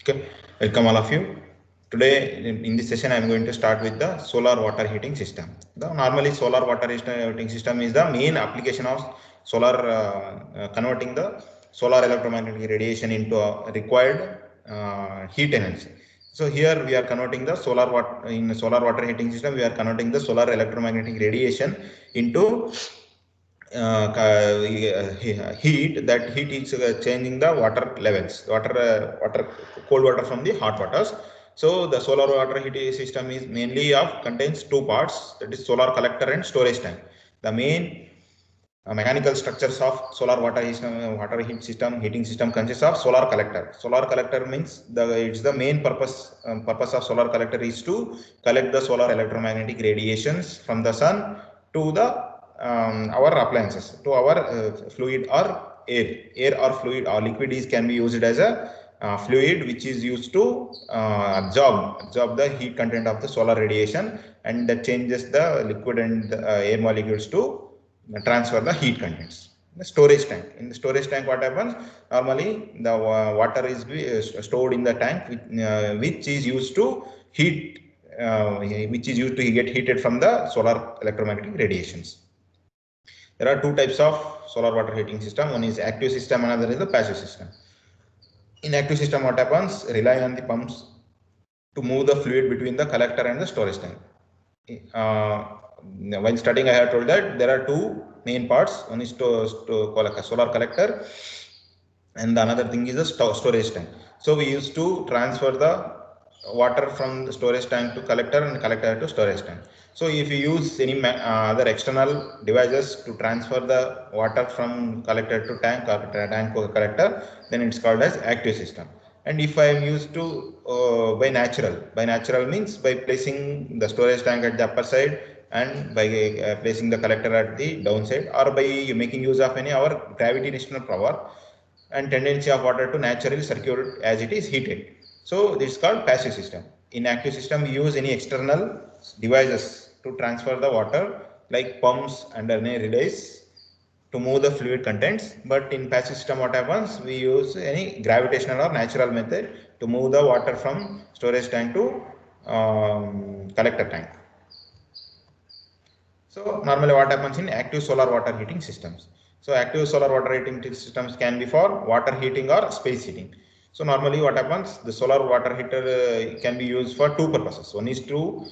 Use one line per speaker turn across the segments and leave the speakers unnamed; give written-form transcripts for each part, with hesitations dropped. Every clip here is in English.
Okay, welcome all of you. Today in this session I am going to start with the solar water heating system. The normally solar water heating system is the main application of solar converting the solar electromagnetic radiation into a required heat energy. So here we are converting the solar water in solar water heating system. We are converting the solar electromagnetic radiation into heat. That heat is changing the water levels, water cold water from the hot waters. So the solar water heating system is mainly of contains two parts, that is solar collector and storage tank. The main mechanical structures of solar water heating system consists of solar collector. Solar collector means it's the main purpose of solar collector is to collect the solar electromagnetic radiations from the sun to the our appliances, to our fluid or air or fluid or liquid is can be used as a fluid which is used to absorb the heat content of the solar radiation, and that changes the liquid and air molecules to transfer the heat contents. The storage tank. In the storage tank, what happens? Normally, the water is stored in the tank, which is used to heat, which is used to get heated from the solar electromagnetic radiations. There are two types of solar water heating system. One is active system, another is the passive system. In active system, what happens? Rely on the pumps to move the fluid between the collector and the storage tank. While studying, I have told that there are two main parts. One is to call a solar collector, and the another thing is a storage tank. So we used to transfer the water from the storage tank to collector and collector to storage tank. So if you use any other external devices to transfer the water from collector to tank or tank to collector, then it's called as active system. And if I am used to by natural means by placing the storage tank at the upper side and by placing the collector at the downside, or by making use of any our gravitational power and tendency of water to naturally circulate as it is heated. So this is called passive system. In active system, we use any external devices to transfer the water like pumps and any relays to move the fluid contents. But in passive system, what happens? We use any gravitational or natural method to move the water from storage tank to collector tank. So normally what happens in active solar water heating systems? So active solar water heating systems can be for water heating or space heating. So normally what happens? The solar water heater can be used for two purposes. One is to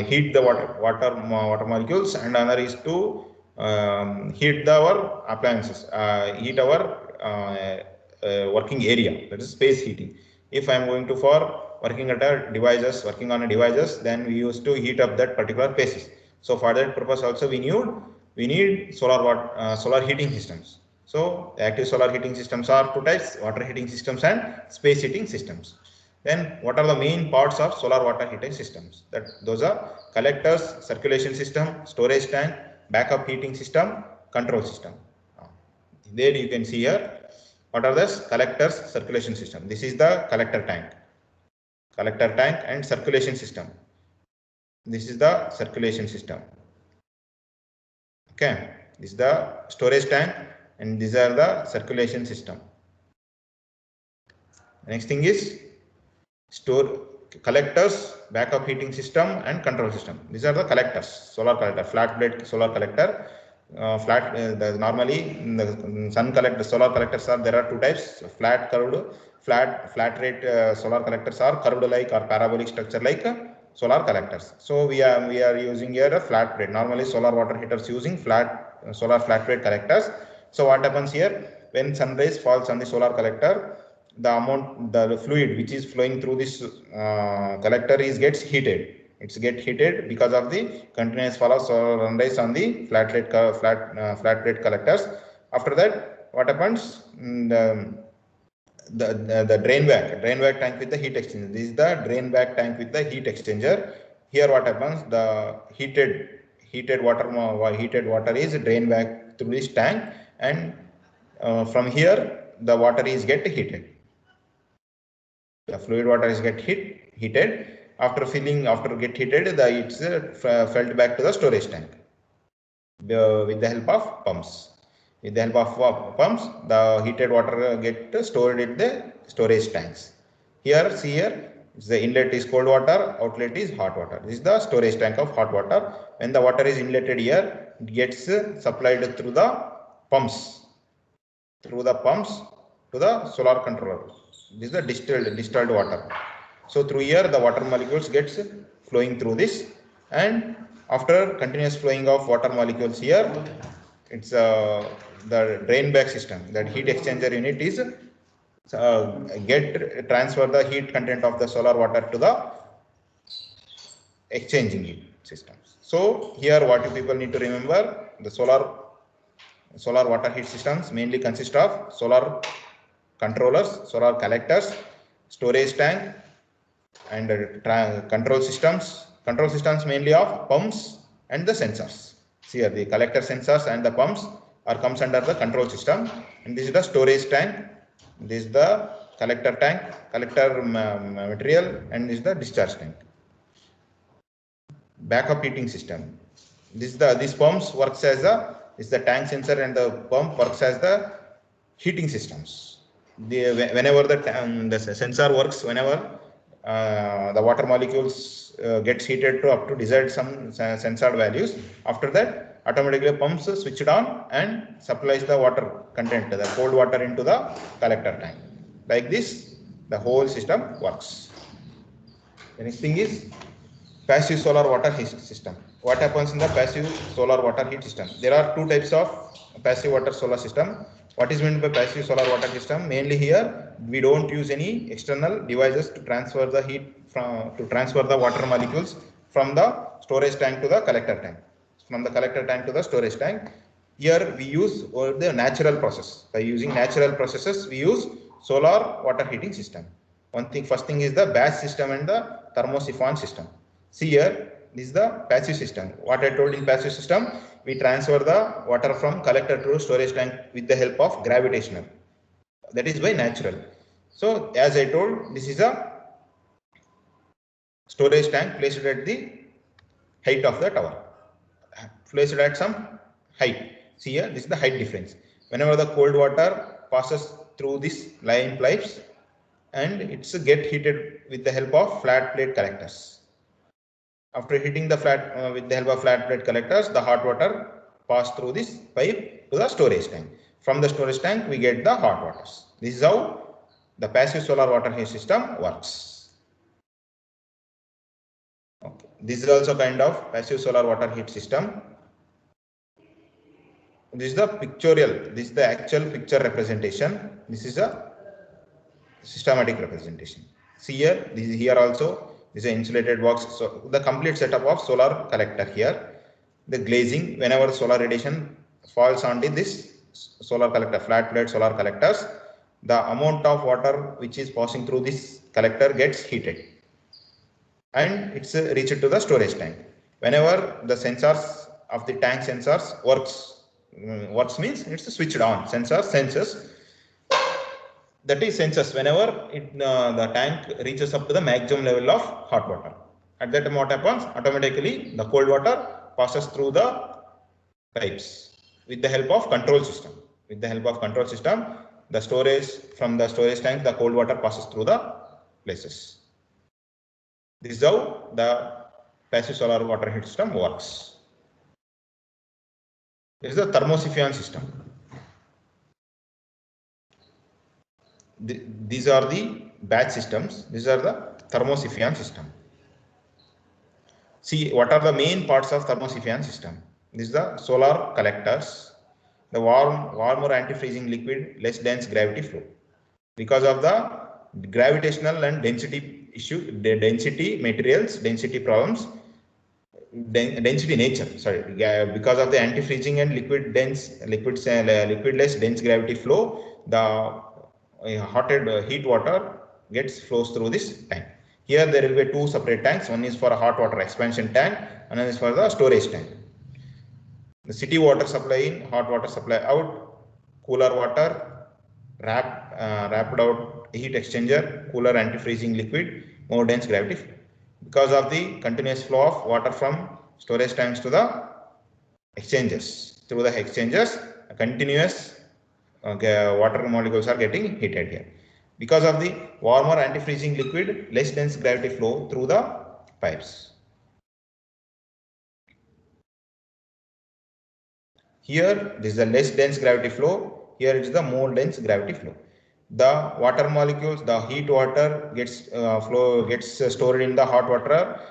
heat the water molecules, and another is to heat our appliances, heat our working area, that is space heating. If I am going to for working on a devices, then we used to heat up that particular places. So for that purpose also we need solar heating systems. So active solar heating systems are two types: water heating systems and space heating systems. Then what are the main parts of solar water heating systems? Those are collectors, circulation system, storage tank, backup heating system, control system. There you can see here what are the collectors, circulation system. This is the collector tank and circulation system. This is the circulation system. Okay, this is the storage tank and these are the circulation system. Next thing is collectors, backup heating system and control system. These are the collectors. Solar collector, flat plate solar collector. Normally the sun collector, solar collectors are, there are two types: flat rate solar collectors are curved like or parabolic structure like solar collectors. So we are using here a flat plate. Normally solar water heaters using solar flat plate collectors. So what happens here? When sun rays falls on the solar collector, the fluid which is flowing through this collector gets heated. It's get heated because of the continuous fall of solar rays on the flat plate collectors. After that, what happens? The drain back tank with the heat exchanger. This is the drain back tank with the heat exchanger. Here what happens? The heated water is drained back through this tank, and from here the water is get heated. The fluid water is get heated. After get heated, it's felt back to the storage tank with the help of pumps. With the help of pumps, the heated water get stored in the storage tanks. Here, see here, the inlet is cold water, outlet is hot water. This is the storage tank of hot water. When the water is inletted here, it gets supplied through the pumps, to the solar controller. This is the distilled water. So through here, the water molecules gets flowing through this, and after continuous flowing of water molecules here, it's the drain back system. That heat exchanger unit is transfer the heat content of the solar water to the exchanging heat systems. So here, what you people need to remember, the solar water heat systems mainly consist of solar controllers, solar collectors, storage tank, and control systems mainly of pumps and the sensors. See here, the collector sensors and the pumps comes under the control system, and this is the storage tank, this is the collector material, and this is the discharge tank. Backup heating system. These pumps works as the tank sensor, and the pump works as the heating systems. Whenever the sensor works, whenever the water molecules gets heated to up to desired some censored values, after that automatically pumps switched on and supplies the water content, the cold water, into the collector tank. Like this, the whole system works. The next thing is passive solar water heat system. What happens in the passive solar water heat system? There are two types of passive water solar system. What is meant by passive solar water system? Mainly here, we don't use any external devices to transfer the heat transfer the water molecules from the storage tank to the collector tank. From the collector tank to the storage tank. Here we use the natural process. By using natural processes, we use solar water heating system. First thing is the batch system and the thermosiphon system. See here, this is the passive system. What I told in passive system, we transfer the water from collector to storage tank with the help of gravitational. That is by natural. So as I told, this is a storage tank placed at the height of the tower. Placed at some height. See here, this is the height difference. Whenever the cold water passes through these line pipes, and it's get heated with the help of flat plate collectors. After heating the with the help of flat plate collectors, the hot water pass through this pipe to the storage tank. From the storage tank, we get the hot waters. This is how the passive solar water heat system works. Okay. This is also kind of passive solar water heat system. This is the pictorial. This is the actual picture representation. This is a systematic representation. See here, this is here also. This is an insulated box. So the complete setup of solar collector here. The glazing, whenever solar radiation falls onto this solar collector, flat plate solar collectors, the amount of water which is passing through this collector gets heated, and it's reached to the storage tank. Whenever the sensors of the tank sensors works means it's switched on. Sensor senses. That is senses whenever the tank reaches up to the maximum level of hot water. At that time, what happens? Automatically, the cold water passes through the pipes with the help of control system. With the help of control system, from the storage tank, the cold water passes through the places. This is how the passive solar water heat system works. This is the thermosiphon system. These are the batch systems. These are the thermosiphon system. See, what are the main parts of thermosiphon system? This is the solar collectors, the warm or anti-freezing liquid, less dense gravity flow. Because of the gravitational and density issue, the density materials, density problems, density nature. Sorry, because of the anti-freezing and liquidless dense gravity flow, the heat water flows through this tank. Here there will be two separate tanks. One is for a hot water expansion tank, another is for the storage tank. The city water supply in, hot water supply out, cooler water, wrapped out heat exchanger, cooler anti-freezing liquid, more dense gravity flow. Because of the continuous flow of water from storage tanks to the exchangers, through the exchangers, continuous water molecules are getting heated here. Because of the warmer antifreezing liquid, less dense gravity flow through the pipes. Here, this is the less dense gravity flow. Here it is the more dense gravity flow. The water molecules, the heat water gets stored in the hot water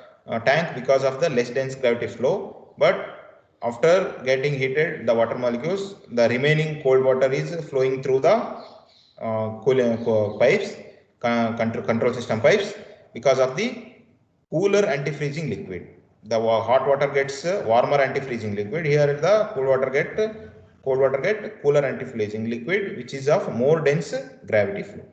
tank because of the less dense gravity flow. But after getting heated, the water molecules, the remaining cold water is flowing through the pipes, control system pipes, because of the cooler antifreezing liquid. The hot water gets warmer antifreezing liquid. Here the cold water get cooler antifreezing liquid, which is of more dense gravity flow.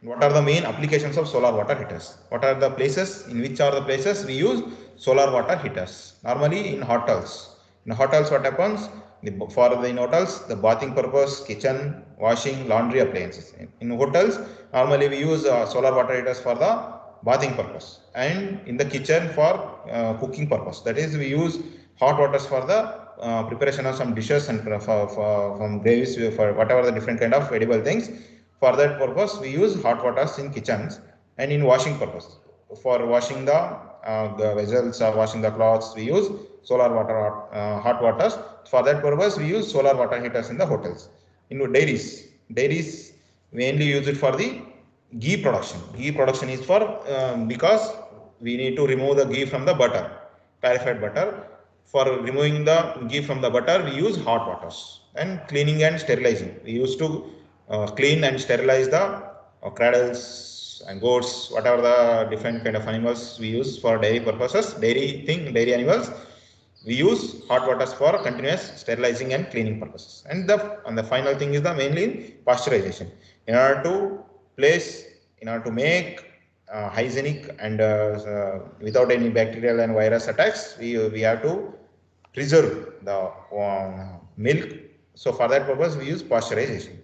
What are the main applications of solar water heaters? What are the places, in which are the places we use solar water heaters? Normally in hotels. In hotels, what happens? In hotels, the bathing purpose, kitchen, washing, laundry appliances. In hotels, normally we use solar water heaters for the bathing purpose, and in the kitchen for cooking purpose. That is, we use hot waters for the preparation of some dishes and from gravies, for whatever the different kind of edible things. For that purpose, we use hot waters in kitchens, and in washing purpose. For washing the vessels or washing the clothes, we use solar water, hot waters. For that purpose, we use solar water heaters in the hotels. In dairies mainly use it for the ghee production. Ghee production is for because we need to remove the ghee from the butter, clarified butter. For removing the ghee from the butter, we use hot waters. And cleaning and sterilizing, we used to clean and sterilize the cradles and goats, whatever the different kind of animals we use for dairy purposes, dairy animals. We use hot waters for continuous sterilizing and cleaning purposes. And the final thing is the mainly pasteurization. In order to make hygienic and without any bacterial and virus attacks, we have to preserve the milk. So for that purpose, we use pasteurization.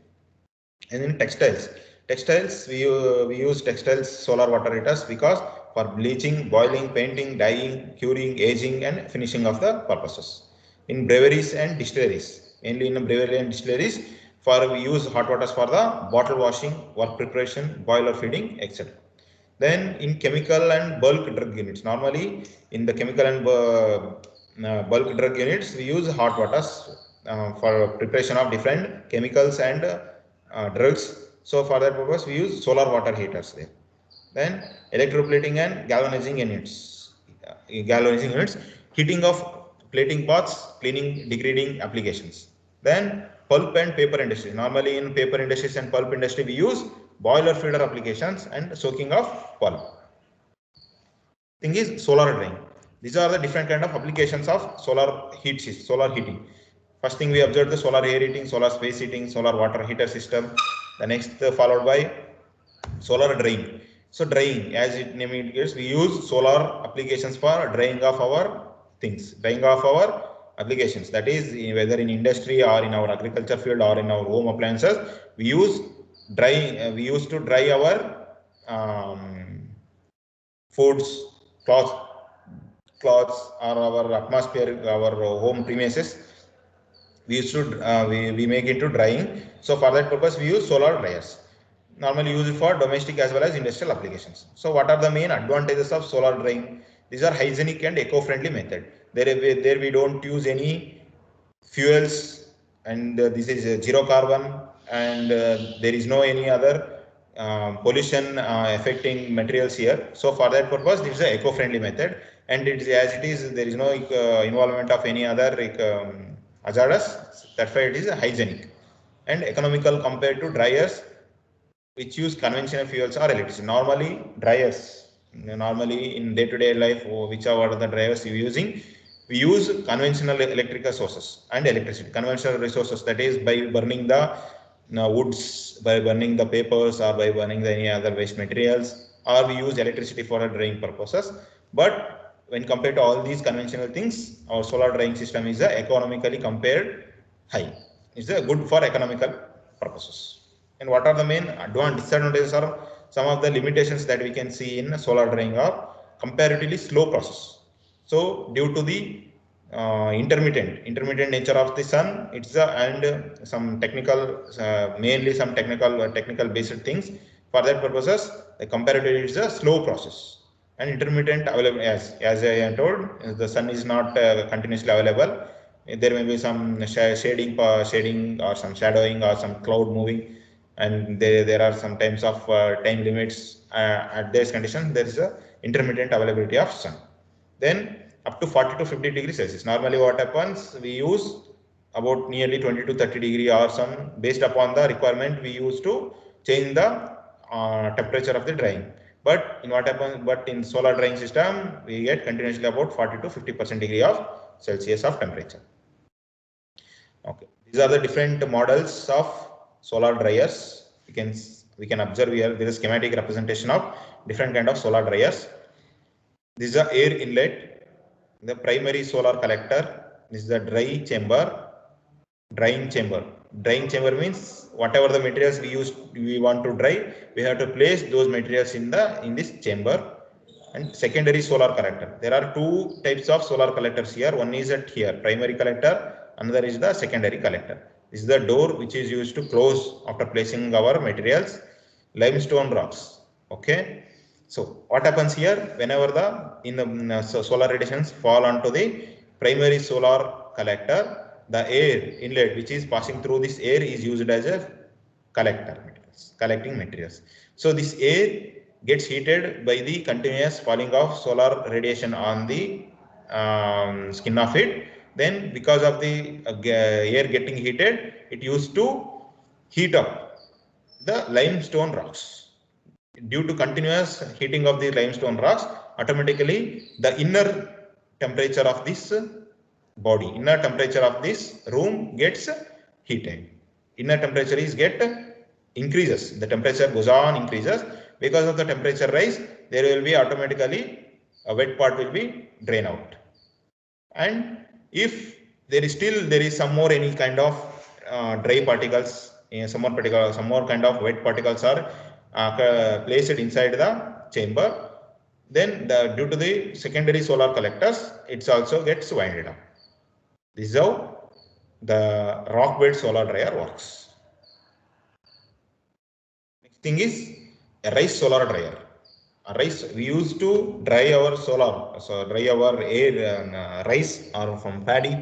And in textiles we use textiles solar water heaters because for bleaching, boiling, painting, dyeing, curing, aging, and finishing of the purposes. In breweries and distilleries, mainly in brewery and distilleries, we use hot waters for the bottle washing, work preparation, boiler feeding, etc. Then in chemical and bulk drug units, normally in the chemical and bulk drug units, we use hot waters for preparation of different chemicals and drugs. So for that purpose, we use solar water heaters there. Then electroplating and galvanizing units. Heating of plating pots, cleaning, degrading applications. Then pulp and paper industry. Normally in paper industries and pulp industry, we use boiler feeder applications and soaking of pulp. Thing is solar drying. These are the different kind of applications of solar heating. First thing we observed the solar air heating, solar space heating, solar water heater system. The next followed by solar drying. So drying, as it name indicates, we use solar applications for drying of our things, drying of our applications. That is, whether in industry or in our agriculture field or in our home appliances, we use drying. We used to dry our foods, cloths, or our atmosphere, our home premises. We used to we make into drying. So for that purpose, we use solar dryers. Normally use it for domestic as well as industrial applications. So what are the main advantages of solar drying? These are hygienic and eco-friendly method. There we don't use any fuels, and this is zero carbon, and there is no any other pollution affecting materials here. So for that purpose, this is an eco-friendly method, and it is as it is, there is no involvement of any other hazardous. That's why it is hygienic and economical compared to dryers which use conventional fuels or electricity. Normally in day-to-day life, which are the dryers you're using, we use conventional electrical sources and electricity, conventional resources, that is by burning the woods, by burning the papers, or by burning any other waste materials, or we use electricity for drying purposes. But when compared to all these conventional things, our solar drying system is economically compared high. It's good for economical purposes. And what are the main disadvantages or some of the limitations that we can see in solar drying are comparatively slow process. So due to the intermittent nature of the sun. It's and some technical, mainly some technical based things. For that purposes, the comparative is a slow process. And intermittent available, as I am told, the sun is not continuously available. There may be some shading or some shadowing or some cloud moving, and there are some times of time limits. At this condition, there is a intermittent availability of sun. Then up to 40 to 50 degrees Celsius. Normally what happens, we use about nearly 20 to 30 degree or some, based upon the requirement we use to change the temperature of the drying. But in what happens, but in solar drying system, we get continuously about 40 to 50% degree of Celsius of temperature. Okay, these are the different models of solar dryers. We can observe here there is schematic representation of different kind of solar dryers. This is the air inlet, the primary solar collector. This is the drying chamber. Drying chamber means whatever the materials we want to dry, we have to place those materials in this chamber. And secondary solar collector. There are two types of solar collectors here. One is at here, primary collector. Another is the secondary collector. This is the door which is used to close after placing our materials. Limestone rocks. Okay. So what happens here? Whenever the solar radiations fall onto the primary solar collector, the air inlet which is passing through this air is used as a collecting materials. So this air gets heated by the continuous falling of solar radiation on the skin of it. Then because of the air getting heated, it used to heat up the limestone rocks. Due to continuous heating of the limestone rocks, automatically the inner temperature of this body, inner temperature of this room gets heated. Inner temperature increases. The temperature goes on increases. Because of the temperature rise, there will be automatically a wet part will be drained out. And if there is some more any kind of dry particles, some more kind of wet particles are placed inside the chamber, then due to the secondary solar collectors, it also gets winded up. This is how the rock bed solar dryer works. Next thing is a rice solar dryer. A rice, we used to dry our dry our air, rice or from paddy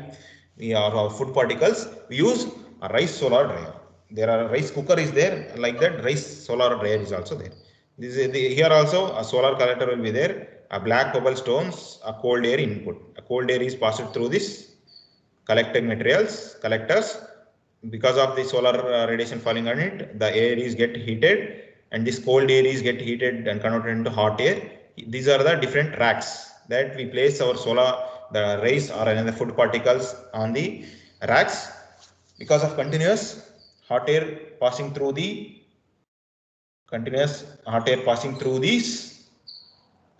or our food particles. We use a rice solar dryer. There are rice cooker is there, like that rice solar dryer is also there. This is here also a solar collector will be there. A black pebble stones, a cold air input. A cold air is passed through this collectors. Because of the solar radiation falling on it, the air is get heated, and this cold air is get heated and converted into hot air. These are the different racks that we place our the rice or another food particles on the racks. Because of continuous hot air passing through these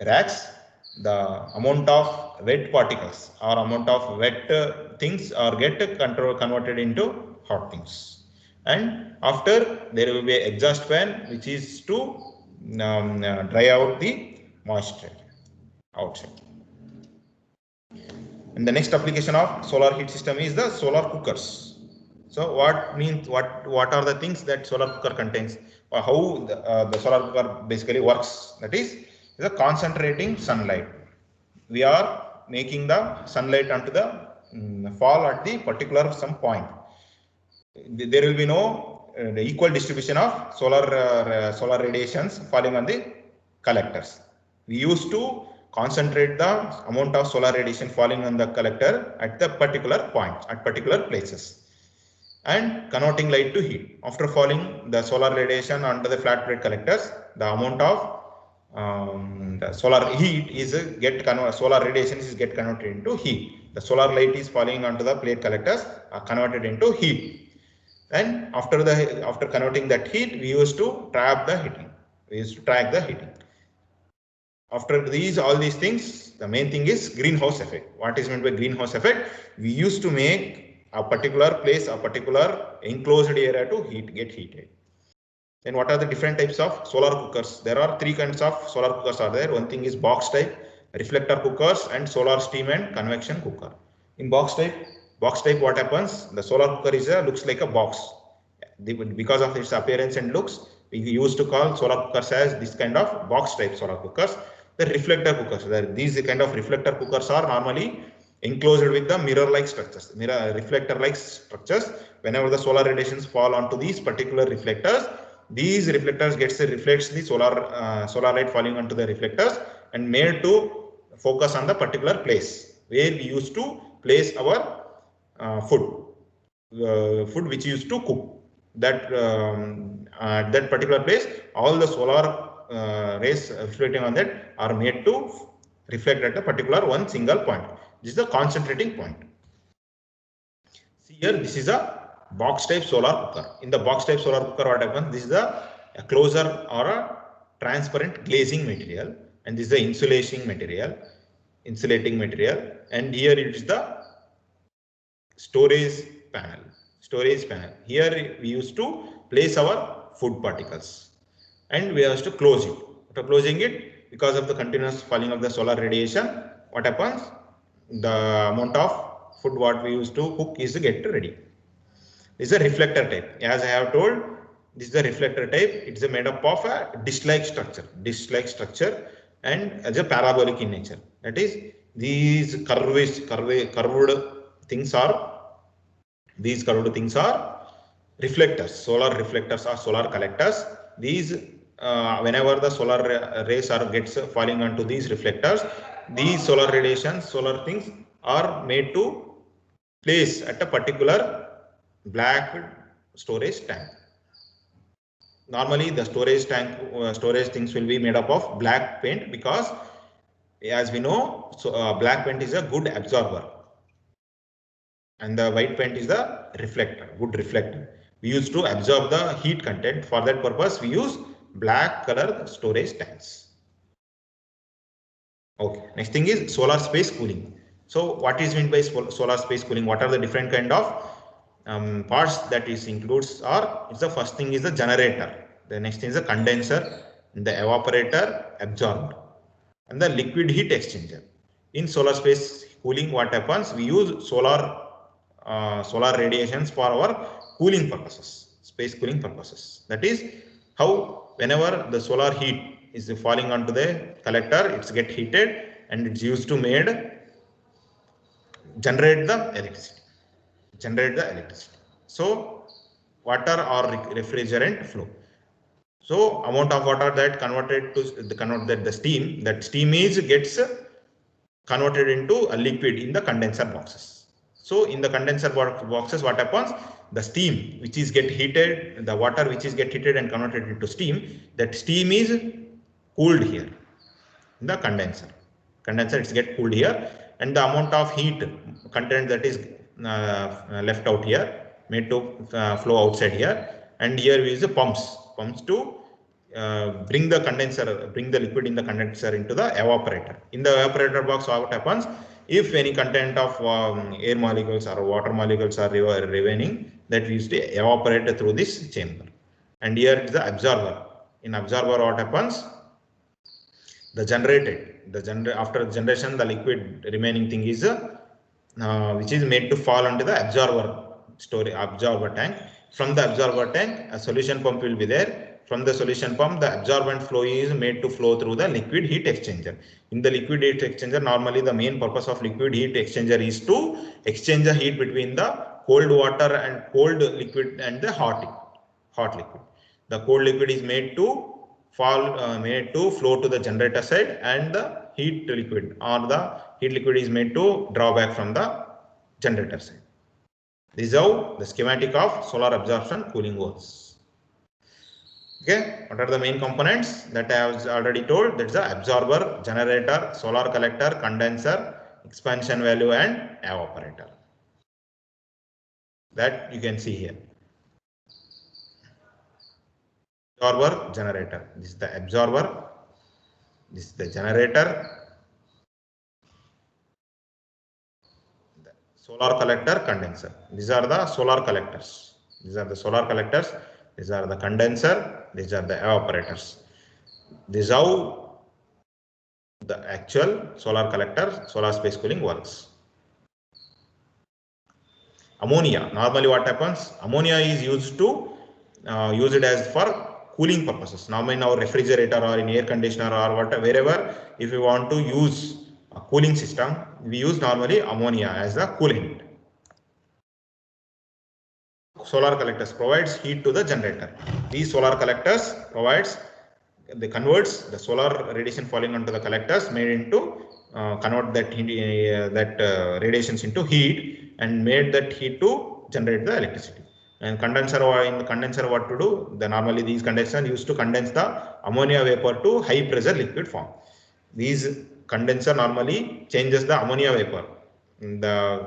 racks, the amount of wet particles or amount of wet things are converted into hot things. And after, there will be an exhaust fan which is to dry out the moisture outside. And the next application of solar heat system is the solar cookers. So what are the things that solar cooker contains, or how the solar cooker basically works? That is the concentrating sunlight. We are making the sunlight onto the fall at the particular some point. There will be no equal distribution of solar radiations falling on the collectors. We used to concentrate the amount of solar radiation falling on the collector at the particular points, at particular places, and converting light to heat. After falling the solar radiation onto the flat plate collectors, the amount of the solar heat is solar radiation is get converted into heat. The solar light is falling onto the plate collectors are converted into heat. And after converting that heat, we used to trap the heating. We used to track the heating. After all these things, the main thing is greenhouse effect. What is meant by greenhouse effect? We used to make a particular place, a particular enclosed area to get heated. Then what are the different types of solar cookers? There are three kinds of solar cookers are there. One thing is box type, reflector cookers, and solar steam and convection cooker. In box type, what happens? The solar cooker is looks like a box. Because of its appearance and looks, we used to call solar cookers as this kind of box type solar cookers. The reflector cookers, these kind of reflector cookers are normally enclosed with the mirror-like structures, reflector-like structures. Whenever the solar radiations fall onto these particular reflectors, these reflectors reflects the solar light falling onto the reflectors and made to focus on the particular place where we used to place our food which used to cook. That at that particular place, all the solar rays reflecting on that are made to reflect at a particular one single point. This is the concentrating point. See here, this is a box type solar cooker. In the box type solar cooker, what happens? This is a closer or a transparent glazing material, and this is the insulating material, and here it is the storage panel. Here we used to place our food particles, and we have to close it. After closing it, because of the continuous falling of the solar radiation, what happens? The amount of food what we used to cook is to get ready. This is a reflector type. As I have told, this is a reflector type. It's made up of a dish-like structure, and as a parabolic in nature. That is, these curved things are reflectors. Solar reflectors are solar collectors. These whenever the solar rays gets falling onto these reflectors, these solar radiations, solar things are made to place at a particular black storage tank. Normally the storage things will be made up of black paint, because as we know, black paint is a good absorber and the white paint is the good reflector. We used to absorb the heat content. For that purpose, we use black color storage tanks. Okay, next thing is solar space cooling. So what is meant by solar space cooling? What are the different kind of parts that is includes? It's the first thing is the generator. The next thing is the condenser, the evaporator, absorber, and the liquid heat exchanger. In solar space cooling, what happens? We use solar radiations for our cooling purposes, space cooling purposes. That is how whenever the solar heat is falling onto the collector, it's get heated and it's used to generate the electricity. So water or refrigerant flow. So amount of water that converted to the steam. That steam gets converted into a liquid in the condenser boxes. So in the condenser boxes, what happens? The steam which is get heated, the water which is get heated and converted into steam, that steam is cooled here in the condenser. It's get cooled here, and the amount of heat content that is left out here made to flow outside here, and here we use the pumps to bring the liquid in the condenser into the evaporator. In the evaporator box, what happens? If any content of air molecules or water molecules are remaining, that we use to evaporate through this chamber. And here is the absorber. In absorber, what happens? After generation, the liquid remaining thing is which is made to fall into the absorber tank. From the absorber tank, a solution pump will be there. From the solution pump, the absorbent flow is made to flow through the liquid heat exchanger. In the liquid heat exchanger, normally the main purpose of liquid heat exchanger is to exchange the heat between the cold water and cold liquid and the hot liquid. The cold liquid is made to flow to the generator side, and the heat liquid is made to draw back from the generator side. This is how the schematic of solar absorption cooling works. Okay, what are the main components that I have already told? That's the absorber, generator, solar collector, condenser, expansion valve, and evaporator. That you can see here. Absorber, generator. This is the absorber. This is the generator. The solar collector, condenser. These are the solar collectors. These are the condenser. These are the evaporators. This is how the actual solar collector, solar space cooling works. ammonia. Normally what happens, ammonia is used to use it as for cooling purposes. Now in our refrigerator or in air conditioner or whatever, wherever, if you want to use a cooling system, we use normally ammonia as the coolant. Solar collectors provides heat to the generator. These solar collectors converts the solar radiation falling onto the collectors made into convert that radiations into heat and made that heat to generate the electricity. And condenser, in the condenser, what to do? Normally these condensers used to condense the ammonia vapor to high pressure liquid form. These condenser normally changes the ammonia vapor. The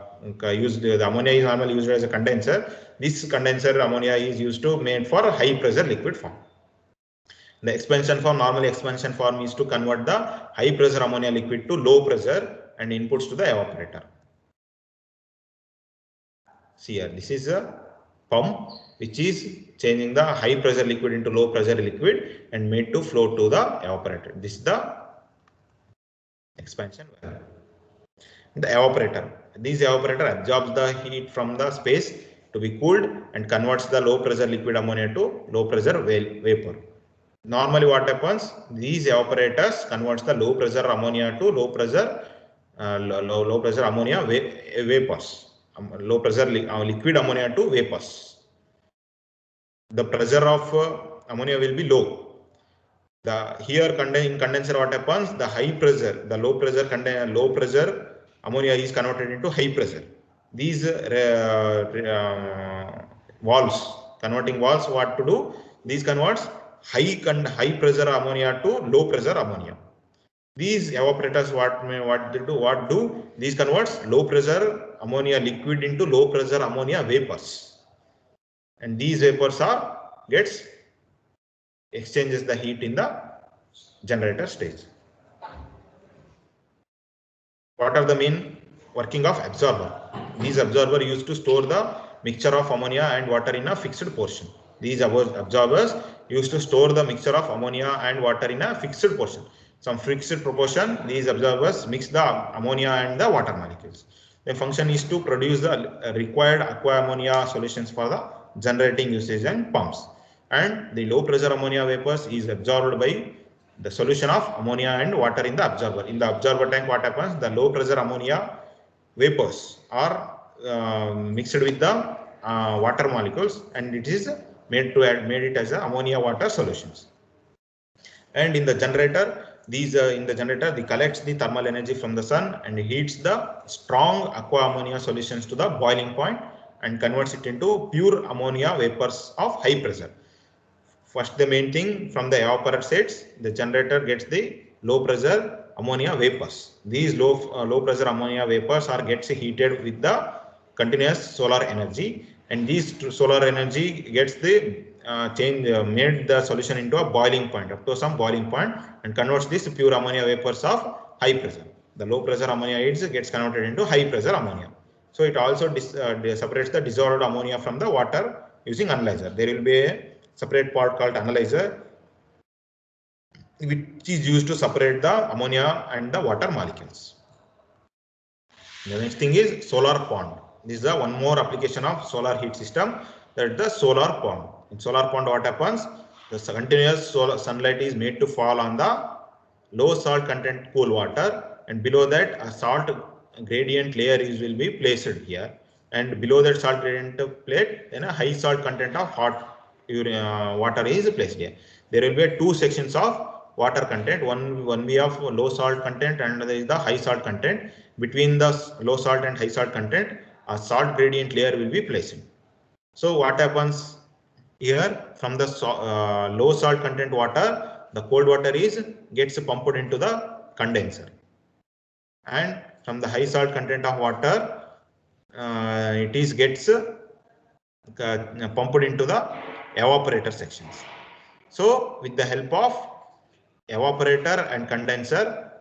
ammonia is normally used as a condenser. This condenser ammonia is used to made for high pressure liquid form. The expansion form, normally expansion form is to convert the high pressure ammonia liquid to low pressure and inputs to the evaporator. See here, this is a pump which is changing the high pressure liquid into low pressure liquid and made to flow to the evaporator. This is the expansion valve. The evaporator. This evaporator absorbs the heat from the space to be cooled and converts the low pressure liquid ammonia to low pressure vapor. Normally what happens, these evaporators converts the low pressure ammonia to low pressure ammonia vapors, low pressure liquid ammonia to vapors. The pressure of ammonia will be low. Here in condenser what happens, the high pressure, the low pressure ammonia is converted into high pressure. These valves, converting valves, what to do? These converts high pressure ammonia to low pressure ammonia. These evaporators what do? These converts low pressure ammonia liquid into low pressure ammonia vapors, and these vapors exchanges the heat in the generator stage. What are the main working of absorber? These absorber used to store the mixture of ammonia and water in a fixed portion. These absorbers used to store the mixture of ammonia and water in a fixed portion. Some fixed proportion, these absorbers mix the ammonia and the water molecules. The function is to produce the required aqua ammonia solutions for the generating usage and pumps. And the low pressure ammonia vapors is absorbed by the solution of ammonia and water in the absorber. In the absorber tank, what happens? The low pressure ammonia vapors are mixed with the water molecules, and it is made it as a ammonia water solutions. And in the generator, the collects the thermal energy from the sun and heats the strong aqua ammonia solutions to the boiling point and converts it into pure ammonia vapors of high pressure. First, the main thing, from the evaporator sets, the generator gets the low pressure ammonia vapors. These low pressure ammonia vapors gets heated with the continuous solar energy, and these solar energy gets the made the solution into a boiling point, up to some boiling point, and converts this pure ammonia vapors of high pressure. The low pressure ammonia gets converted into high pressure ammonia. So it also separates the dissolved ammonia from the water using analyzer. There will be a separate part called analyzer, which is used to separate the ammonia and the water molecules. The next thing is solar pond. This is the one more application of solar heat system, that is the solar pond. In solar pond, what happens? The continuous solar sunlight is made to fall on the low salt content cool water, and below that a salt gradient layer will be placed here, and below that salt gradient plate, then a high salt content of hot water is placed here. There will be two sections of water content, one way of low salt content and another is the high salt content. Between the low salt and high salt content, a salt gradient layer will be placed. So what happens here, from the low salt content water, the cold water gets pumped into the condenser, and from the high salt content of water, it gets pumped into the evaporator sections. So with the help of evaporator and condenser,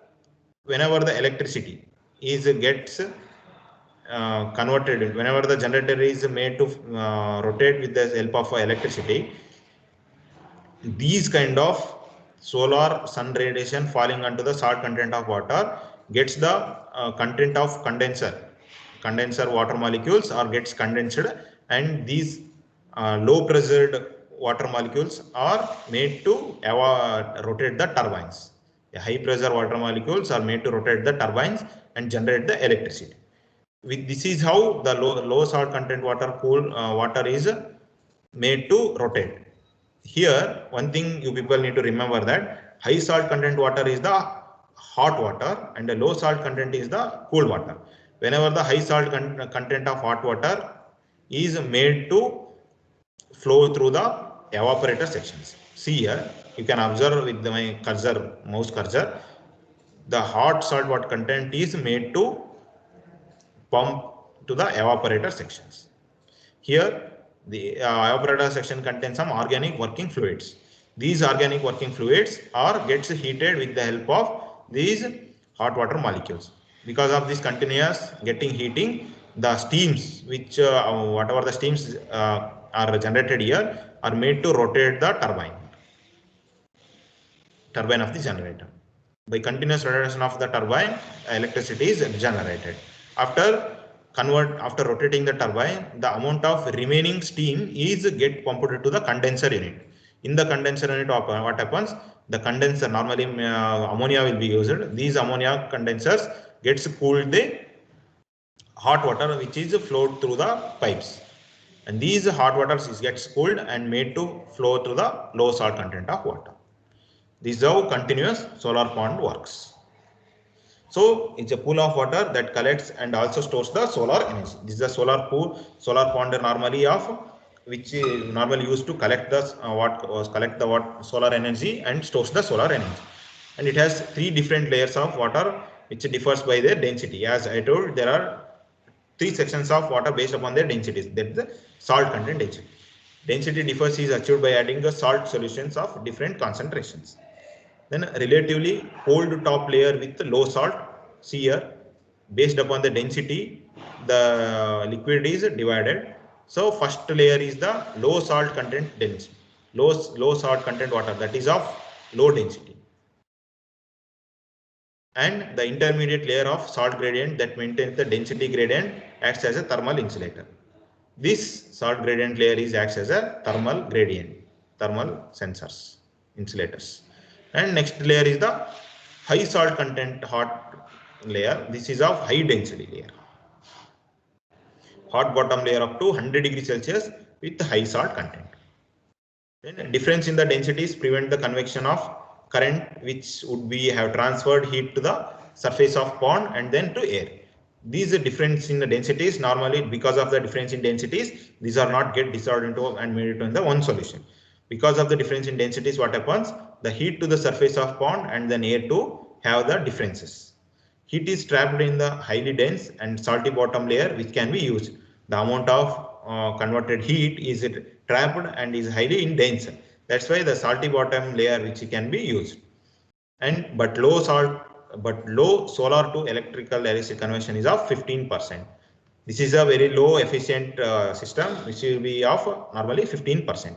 whenever the electricity gets converted, whenever the generator is made to rotate with the help of electricity, these kind of solar sun radiation falling onto the salt content of water gets the content of condenser condenser water molecules are gets condensed, and these low pressured water molecules are made to rotate the turbines. The high pressure water molecules are made to rotate the turbines and generate the electricity. This is how the low salt content water is made to rotate. Here, one thing you people need to remember that high salt content water is the hot water and the low salt content is the cool water. Whenever the high salt content of hot water is made to flow through the evaporator sections. See here, you can observe with my cursor, mouse cursor, the hot salt water content is made to pump to the evaporator sections. Here, the evaporator section contains some organic working fluids. These organic working fluids are gets heated with the help of these hot water molecules. Because of this continuous getting heating, the steams which whatever the steams are generated here are made to rotate the turbine of the generator. By continuous rotation of the turbine, electricity is generated. After rotating the turbine, the amount of remaining steam is get pumped to the condenser unit. In the condenser unit, what happens? The condenser, normally ammonia will be used. These ammonia condensers gets cooled the hot water which is flowed through the pipes, and these hot waters gets cooled and made to flow through the low salt content of water. This is how continuous solar pond works. So it's a pool of water that collects and also stores the solar energy. This is a solar pond normally of which is normally used to collect the solar energy and stores the solar energy. And it has 3 different layers of water which differs by their density. As I told, there are 3 sections of water based upon their densities. That is the salt content density. Density differs is achieved by adding the salt solutions of different concentrations. Then relatively cold top layer with low salt. See here, based upon the density, the liquid is divided. So first layer is the low salt content density, low salt content water, that is of low density. And the intermediate layer of salt gradient that maintains the density gradient acts as a thermal insulator. This salt gradient layer acts as a thermal gradient, thermal sensors, insulators. And next layer is the high salt content hot layer. This is of high density layer. Hot bottom layer up to 100 degrees Celsius with high salt content. Then difference in the densities prevent the convection of current which would be have transferred heat to the surface of pond and then to air. These difference in the densities, normally because of the difference in densities, these are not get dissolved into and made into the one solution. Because of the difference in densities, what happens? The heat to the surface of pond and then air to have the differences. Heat is trapped in the highly dense and salty bottom layer which can be used. The amount of converted heat is trapped and is highly dense. That's why the salty bottom layer which can be used. And but low solar to electrical electricity conversion is of 15%. This is a very low efficient system which will be of normally 15%.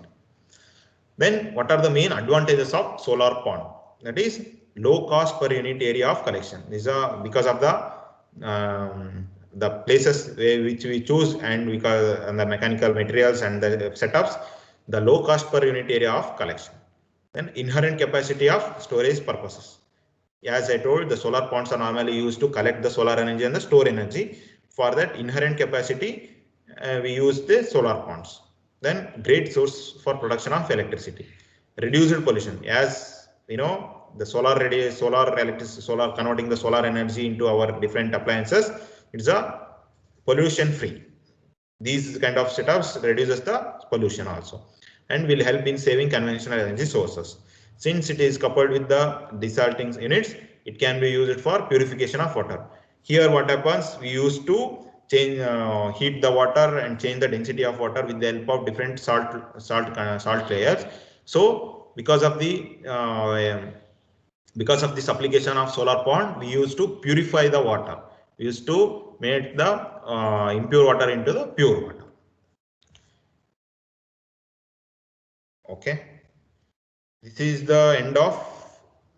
Then what are the main advantages of solar pond? That is low cost per unit area of collection. These are because of the places which we choose and because and the mechanical materials and the setups, the low cost per unit area of collection. Then inherent capacity of storage purposes. As I told, the solar ponds are normally used to collect the solar energy and the store energy. For that inherent capacity, we use the solar ponds. Then great source for production of electricity. Reduced pollution. As you know, the solar converting the solar energy into our different appliances, it's a pollution free. These kind of setups reduces the pollution also and will help in saving conventional energy sources. Since it is coupled with the desalting units, it can be used for purification of water. Here what happens, we used to change heat the water and change the density of water with the help of different salt layers. So because of this application of solar pond, we used to purify the water. We used to make the impure water into the pure water. Okay. This is the end of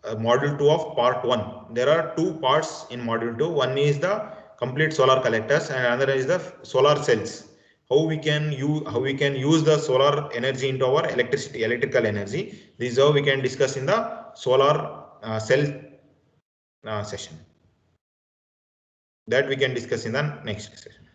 module 2 of part 1. There are 2 parts in module 2. One is the complete solar collectors, and another is the solar cells. How we can use the solar energy into our electrical energy. This is how we can discuss in the solar cell session. That we can discuss in the next session.